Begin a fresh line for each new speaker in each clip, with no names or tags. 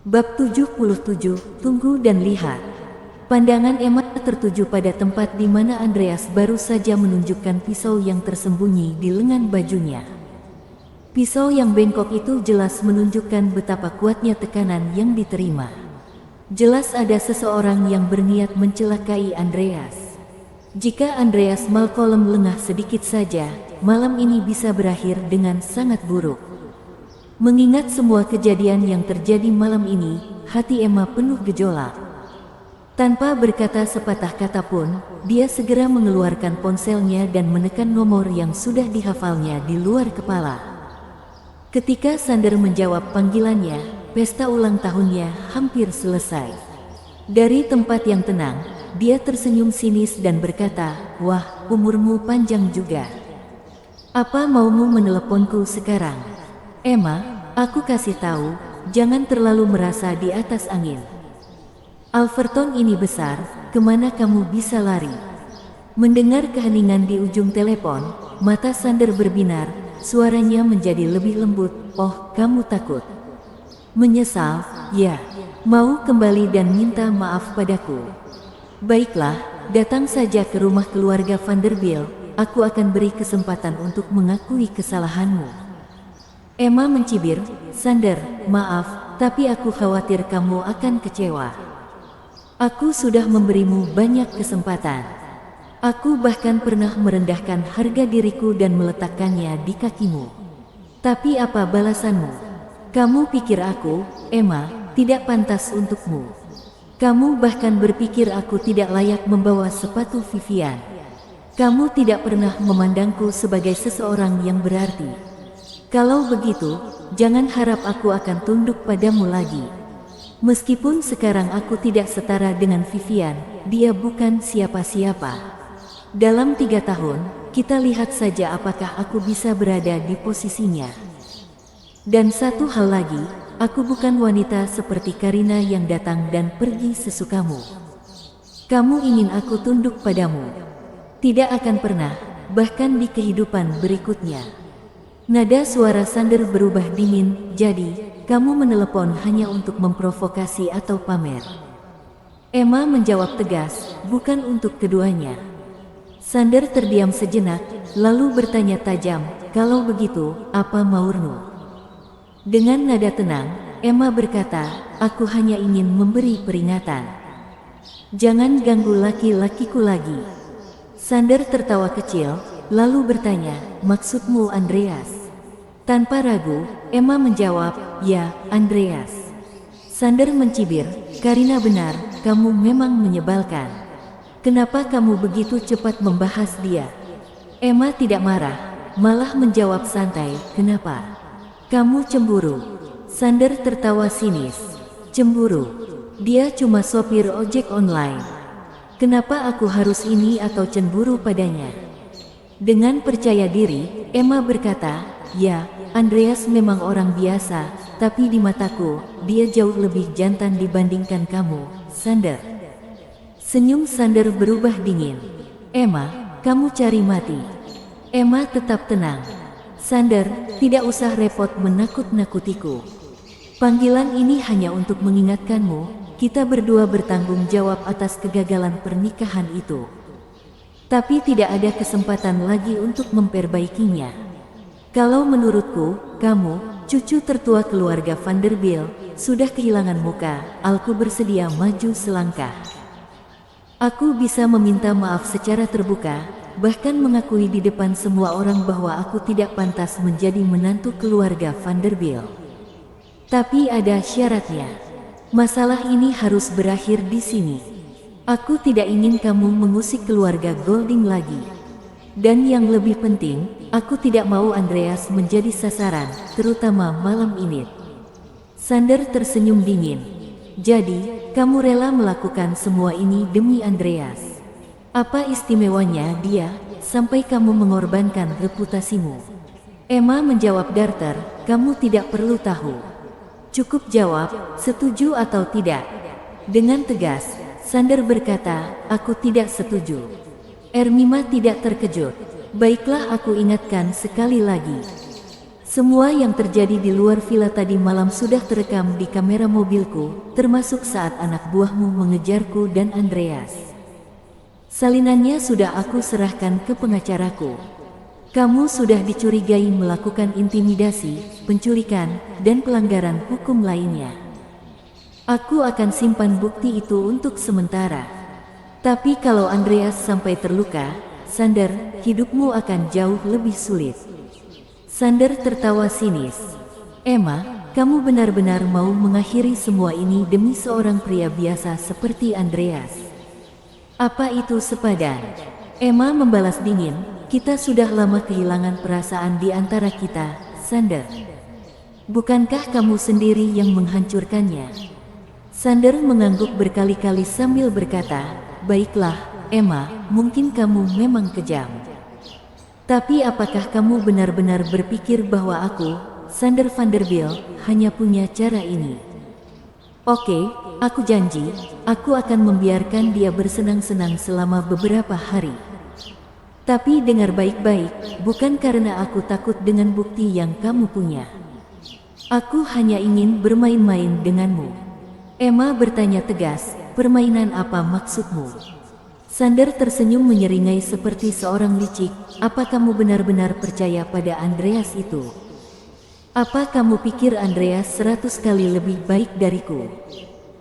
Bab 77, Tunggu dan Lihat. Pandangan Emma tertuju pada tempat di mana Andreas baru saja menunjukkan pisau yang tersembunyi di lengan bajunya. Pisau yang bengkok itu jelas menunjukkan betapa kuatnya tekanan yang diterima. Jelas ada seseorang yang berniat mencelakai Andreas. Jika Andreas Malcolm lengah sedikit saja, malam ini bisa berakhir dengan sangat buruk. Mengingat semua kejadian yang terjadi malam ini, hati Emma penuh gejolak. Tanpa berkata sepatah kata pun, dia segera mengeluarkan ponselnya dan menekan nomor yang sudah dihafalnya di luar kepala. Ketika Sander menjawab panggilannya, pesta ulang tahunnya hampir selesai. Dari tempat yang tenang, dia tersenyum sinis dan berkata, "Wah, umurmu panjang juga. Apa maumu meneleponku sekarang?" "Emma, aku kasih tahu, jangan terlalu merasa di atas angin. Alverton ini besar, kemana kamu bisa lari?" Mendengar keheningan di ujung telepon, mata Sander berbinar, suaranya menjadi lebih lembut. "Oh, kamu takut? Menyesal, ya? Mau kembali dan minta maaf padaku? Baiklah, datang saja ke rumah keluarga Vanderbilt, aku akan beri kesempatan untuk mengakui kesalahanmu." Emma mencibir, "Sander, maaf, tapi aku khawatir kamu akan kecewa. Aku sudah memberimu banyak kesempatan. Aku bahkan pernah merendahkan harga diriku dan meletakkannya di kakimu. Tapi apa balasanmu? Kamu pikir aku, Emma, tidak pantas untukmu. Kamu bahkan berpikir aku tidak layak membawa sepatu Vivian. Kamu tidak pernah memandangku sebagai seseorang yang berarti. Kalau begitu, jangan harap aku akan tunduk padamu lagi. Meskipun sekarang aku tidak setara dengan Vivian, dia bukan siapa-siapa. Dalam 3 tahun, kita lihat saja apakah aku bisa berada di posisinya. Dan satu hal lagi, aku bukan wanita seperti Karina yang datang dan pergi sesukamu. Kamu ingin aku tunduk padamu? Tidak akan pernah, bahkan di kehidupan berikutnya." Nada suara Sander berubah dingin. "Jadi, kamu menelepon hanya untuk memprovokasi atau pamer?" Emma menjawab tegas, "Bukan untuk keduanya." Sander terdiam sejenak, lalu bertanya tajam, "Kalau begitu, apa maurmu?" Dengan nada tenang, Emma berkata, "Aku hanya ingin memberi peringatan. Jangan ganggu laki-lakiku lagi." Sander tertawa kecil, lalu bertanya, "Maksudmu Andreas?" Tanpa ragu, Emma menjawab, "Ya, Andreas." Sander mencibir, "Karina benar, kamu memang menyebalkan. Kenapa kamu begitu cepat membahas dia?" Emma tidak marah, malah menjawab santai, "Kenapa? Kamu cemburu?" Sander tertawa sinis, "Cemburu? Dia cuma sopir ojek online. Kenapa aku harus ini atau cemburu padanya?" Dengan percaya diri, Emma berkata, "Ya, Andreas memang orang biasa, tapi di mataku, dia jauh lebih jantan dibandingkan kamu, Sander." Senyum Sander berubah dingin. "Emma, kamu cari mati." Emma tetap tenang. "Sander, tidak usah repot menakut-nakutiku. Panggilan ini hanya untuk mengingatkanmu, kita berdua bertanggung jawab atas kegagalan pernikahan itu. Tapi tidak ada kesempatan lagi untuk memperbaikinya. Kalau menurutku, kamu, cucu tertua keluarga Vanderbilt, sudah kehilangan muka. Aku bersedia maju selangkah. Aku bisa meminta maaf secara terbuka, bahkan mengakui di depan semua orang bahwa aku tidak pantas menjadi menantu keluarga Vanderbilt. Tapi ada syaratnya. Masalah ini harus berakhir di sini. Aku tidak ingin kamu mengusik keluarga Golding lagi. Dan yang lebih penting, aku tidak mau Andreas menjadi sasaran, terutama malam ini." Sander tersenyum dingin. "Jadi, kamu rela melakukan semua ini demi Andreas? Apa istimewanya dia, sampai kamu mengorbankan reputasimu?" Emma menjawab datar, "Kamu tidak perlu tahu. Cukup jawab, setuju atau tidak." Dengan tegas, Sander berkata, "Aku tidak setuju." Ermima tidak terkejut. "Baiklah, aku ingatkan sekali lagi. Semua yang terjadi di luar villa tadi malam sudah terekam di kamera mobilku, termasuk saat anak buahmu mengejarku dan Andreas. Salinannya sudah aku serahkan ke pengacaraku. Kamu sudah dicurigai melakukan intimidasi, penculikan, dan pelanggaran hukum lainnya. Aku akan simpan bukti itu untuk sementara. Tapi kalau Andreas sampai terluka, Sander, hidupmu akan jauh lebih sulit. Sander tertawa sinis. Emma, kamu benar-benar mau mengakhiri semua ini demi seorang pria biasa seperti Andreas? Apa itu sepadan? Emma membalas dingin, kita sudah lama kehilangan perasaan di antara kita, Sander. Bukankah kamu sendiri yang menghancurkannya? Sander mengangguk berkali-kali sambil berkata, baiklah, Emma, mungkin kamu memang kejam. Tapi apakah kamu benar-benar berpikir bahwa aku, Sander Vanderbilt, hanya punya cara ini? Oke, aku janji, aku akan membiarkan dia bersenang-senang selama beberapa hari. Tapi dengar baik-baik, bukan karena aku takut dengan bukti yang kamu punya. Aku hanya ingin bermain-main denganmu. Emma bertanya tegas, permainan apa maksudmu? Sander tersenyum menyeringai seperti seorang licik, apa kamu benar-benar percaya pada Andreas itu? Apa kamu pikir Andreas 100 kali lebih baik dariku?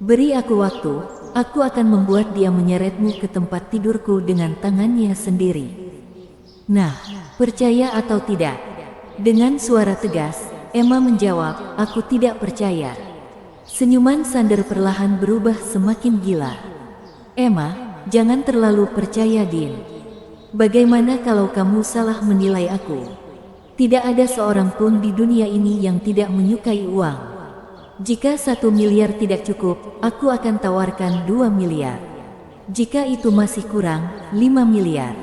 Beri aku waktu, aku akan membuat dia menyeretmu ke tempat tidurku dengan tangannya sendiri. Nah, percaya atau tidak? Dengan suara tegas, Emma menjawab, aku tidak percaya. Senyuman Sander perlahan berubah semakin gila. Emma, jangan terlalu percaya Din. Bagaimana kalau kamu salah menilai aku? Tidak ada seorang pun di dunia ini yang tidak menyukai uang. Jika 1 miliar tidak cukup, aku akan tawarkan 2 miliar. Jika itu masih kurang, 5 miliar.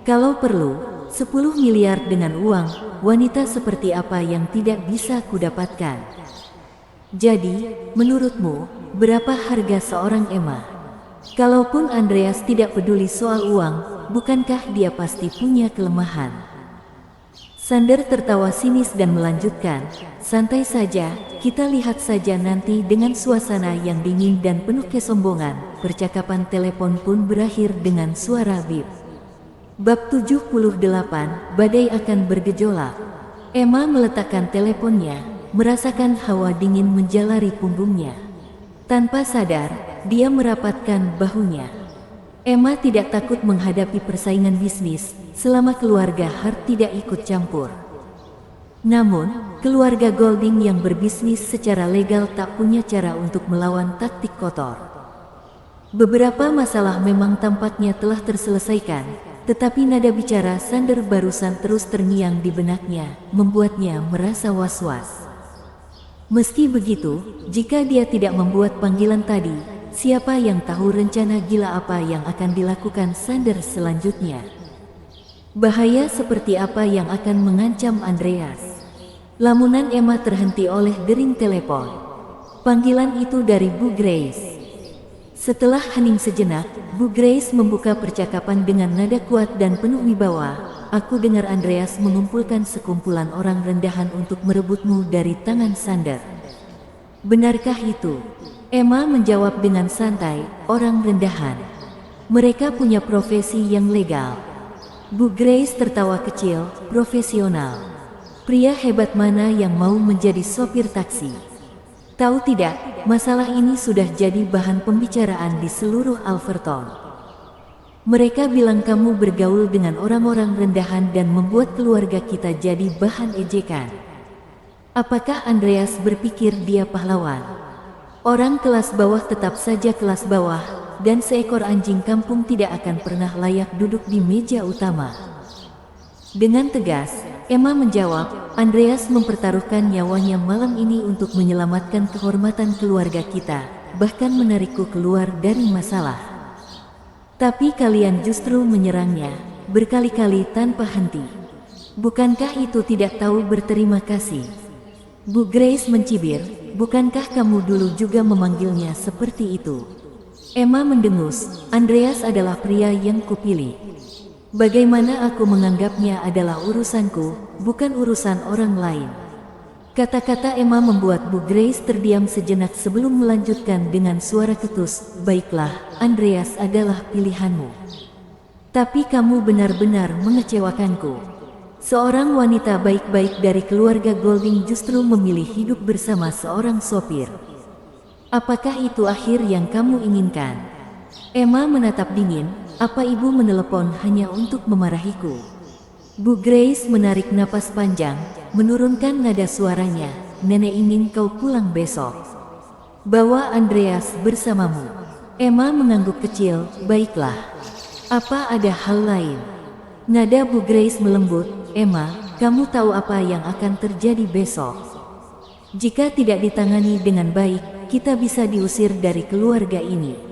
Kalau perlu, 10 miliar dengan uang, wanita seperti apa yang tidak bisa kudapatkan? Jadi, menurutmu, berapa harga seorang Emma? Kalaupun Andreas tidak peduli soal uang, bukankah dia pasti punya kelemahan? Sander tertawa sinis dan melanjutkan, santai saja, kita lihat saja nanti. Dengan suasana yang dingin dan penuh kesombongan, percakapan telepon pun berakhir dengan suara bip. Bab 78, badai akan bergejolak. Emma meletakkan teleponnya, merasakan hawa dingin menjalari punggungnya. Tanpa sadar, dia merapatkan bahunya. Emma tidak takut menghadapi persaingan bisnis, selama keluarga Hart tidak ikut campur. Namun, keluarga Golding yang berbisnis secara legal tak punya cara untuk melawan taktik kotor. Beberapa masalah memang tampaknya telah terselesaikan, tetapi nada bicara Sander barusan terus terngiang di benaknya, membuatnya merasa was-was. Meski begitu, jika dia tidak membuat panggilan tadi, siapa yang tahu rencana gila apa yang akan dilakukan Sander selanjutnya? Bahaya seperti apa yang akan mengancam Andreas? Lamunan Emma terhenti oleh dering telepon. Panggilan itu dari Bu Grace. Setelah hening sejenak, Bu Grace membuka percakapan dengan nada kuat dan penuh wibawa. Aku dengar Andreas mengumpulkan sekumpulan orang rendahan untuk merebutmu dari tangan Sander. Benarkah itu? Emma menjawab dengan santai, orang rendahan. Mereka punya profesi yang legal. Bu Grace tertawa kecil, profesional. Pria hebat mana yang mau menjadi sopir taksi? Tahu tidak, masalah ini sudah jadi bahan pembicaraan di seluruh Alverton. Mereka bilang kamu bergaul dengan orang-orang rendahan dan membuat keluarga kita jadi bahan ejekan. Apakah Andreas berpikir dia pahlawan? Orang kelas bawah tetap saja kelas bawah, dan seekor anjing kampung tidak akan pernah layak duduk di meja utama. Dengan tegas, Emma menjawab, Andreas mempertaruhkan nyawanya malam ini untuk menyelamatkan kehormatan keluarga kita, bahkan menarikku keluar dari masalah. Tapi kalian justru menyerangnya, berkali-kali tanpa henti. Bukankah itu tidak tahu berterima kasih? Bu Grace mencibir, bukankah kamu dulu juga memanggilnya seperti itu? Emma mendengus, Andreas adalah pria yang kupilih. Bagaimana aku menganggapnya adalah urusanku, bukan urusan orang lain. Kata-kata Emma membuat Bu Grace terdiam sejenak sebelum melanjutkan dengan suara ketus, "Baiklah, Andreas adalah pilihanmu. Tapi kamu benar-benar mengecewakanku. Seorang wanita baik-baik dari keluarga Golding justru memilih hidup bersama seorang sopir. Apakah itu akhir yang kamu inginkan?" Emma menatap dingin. "Apa ibu menelepon hanya untuk memarahiku?" Bu Grace menarik napas panjang, menurunkan nada suaranya. "Nenek ingin kau pulang besok. Bawa Andreas bersamamu." Emma mengangguk kecil. "Baiklah. Apa ada hal lain?" Nada Bu Grace melembut. "Emma, kamu tahu apa yang akan terjadi besok? Jika tidak ditangani dengan baik, kita bisa diusir dari keluarga ini.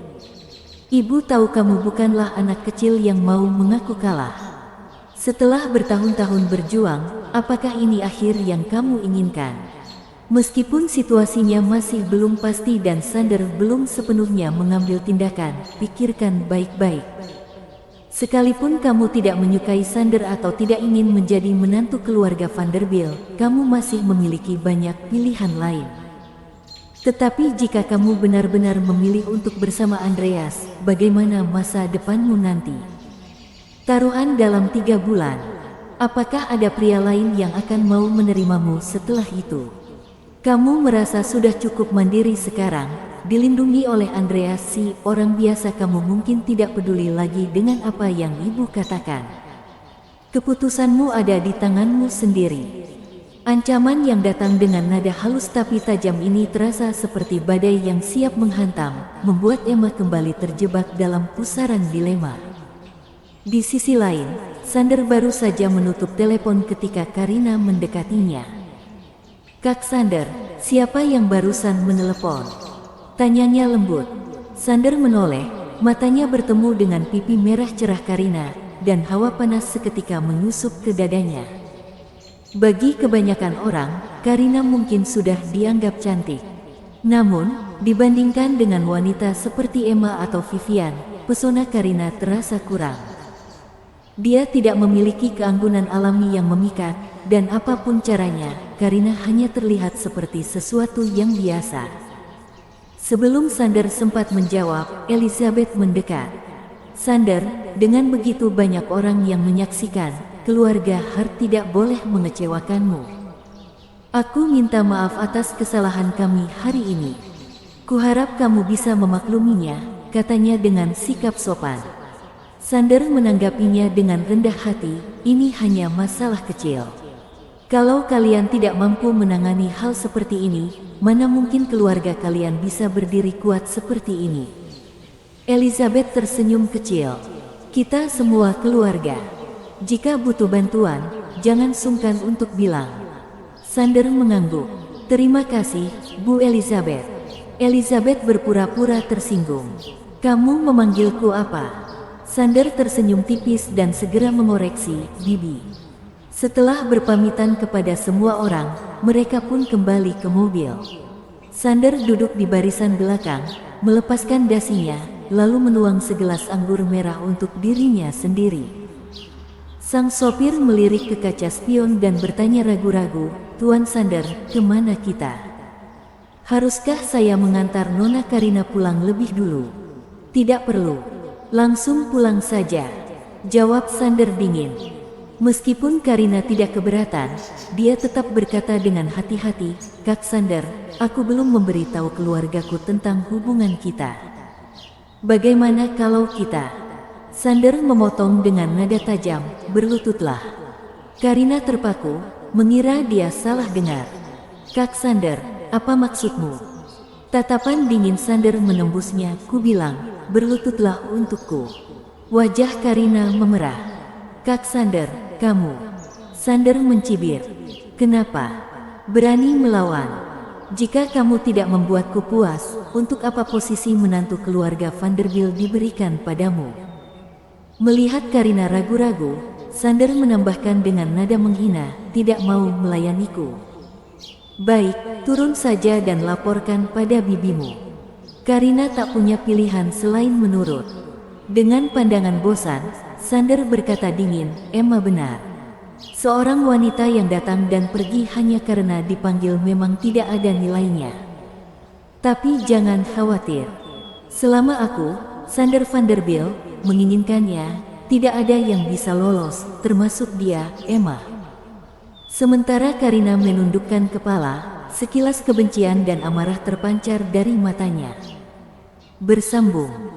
Ibu tahu kamu bukanlah anak kecil yang mau mengaku kalah. Setelah bertahun-tahun berjuang, apakah ini akhir yang kamu inginkan?" Meskipun situasinya masih belum pasti dan Sander belum sepenuhnya mengambil tindakan, "Pikirkan baik-baik. Sekalipun kamu tidak menyukai Sander atau tidak ingin menjadi menantu keluarga Vanderbilt, kamu masih memiliki banyak pilihan lain. Tetapi jika kamu benar-benar memilih untuk bersama Andreas, bagaimana masa depanmu nanti? Taruhan dalam 3 bulan. Apakah ada pria lain yang akan mau menerimamu setelah itu? Kamu merasa sudah cukup mandiri sekarang, dilindungi oleh Andreas si orang biasa. Kamu mungkin tidak peduli lagi dengan apa yang ibu katakan. Keputusanmu ada di tanganmu sendiri." Ancaman yang datang dengan nada halus tapi tajam ini terasa seperti badai yang siap menghantam, membuat Emma kembali terjebak dalam pusaran dilema. Di sisi lain, Sander baru saja menutup telepon ketika Karina mendekatinya. "Kak Sander, siapa yang barusan menelepon?" tanyanya lembut. Sander menoleh, matanya bertemu dengan pipi merah cerah Karina, dan hawa panas seketika menyusup ke dadanya. Bagi kebanyakan orang, Karina mungkin sudah dianggap cantik. Namun, dibandingkan dengan wanita seperti Emma atau Vivian, pesona Karina terasa kurang. Dia tidak memiliki keanggunan alami yang memikat, dan apapun caranya, Karina hanya terlihat seperti sesuatu yang biasa. Sebelum Sander sempat menjawab, Elizabeth mendekat. "Sander, dengan begitu banyak orang yang menyaksikan, keluarga Hart tidak boleh mengecewakanmu. Aku minta maaf atas kesalahan kami hari ini. Kuharap kamu bisa memakluminya," katanya dengan sikap sopan. Sander menanggapinya dengan rendah hati, "Ini hanya masalah kecil. Kalau kalian tidak mampu menangani hal seperti ini, mana mungkin keluarga kalian bisa berdiri kuat seperti ini." Elizabeth tersenyum kecil. "Kita semua keluarga. Jika butuh bantuan, jangan sungkan untuk bilang." Sander mengangguk. "Terima kasih, Bu Elizabeth." Elizabeth berpura-pura tersinggung. "Kamu memanggilku apa?" Sander tersenyum tipis dan segera mengoreksi, "Bibi." Setelah berpamitan kepada semua orang, mereka pun kembali ke mobil. Sander duduk di barisan belakang, melepaskan dasinya, lalu menuang segelas anggur merah untuk dirinya sendiri. Sang sopir melirik ke kaca spion dan bertanya ragu-ragu, "Tuan Sander, kemana kita? Haruskah saya mengantar Nona Karina pulang lebih dulu?" "Tidak perlu. Langsung pulang saja," jawab Sander dingin. Meskipun Karina tidak keberatan, dia tetap berkata dengan hati-hati, "Kak Sander, aku belum memberitahu keluargaku tentang hubungan kita. Bagaimana kalau kita?" Sander memotong dengan nada tajam, "Berlututlah." Karina terpaku, mengira dia salah dengar. "Kak Sander, apa maksudmu?" Tatapan dingin Sander menembusnya. "Ku bilang, berlututlah untukku." Wajah Karina memerah. "Kak Sander, kamu..." Sander mencibir. "Kenapa berani melawan? Jika kamu tidak membuatku puas, untuk apa posisi menantu keluarga Vanderbilt diberikan padamu?" Melihat Karina ragu-ragu, Sander menambahkan dengan nada menghina, "Tidak mau melayaniku? Baik, turun saja dan laporkan pada bibimu." Karina tak punya pilihan selain menurut. Dengan pandangan bosan, Sander berkata dingin, Emma benar. Seorang wanita yang datang dan pergi hanya karena dipanggil memang tidak ada nilainya. Tapi jangan khawatir. Selama aku, Sander Vanderbilt, menginginkannya, tidak ada yang bisa lolos, termasuk dia, Emma. Sementara Karina menundukkan kepala, sekilas kebencian dan amarah terpancar dari matanya. Bersambung.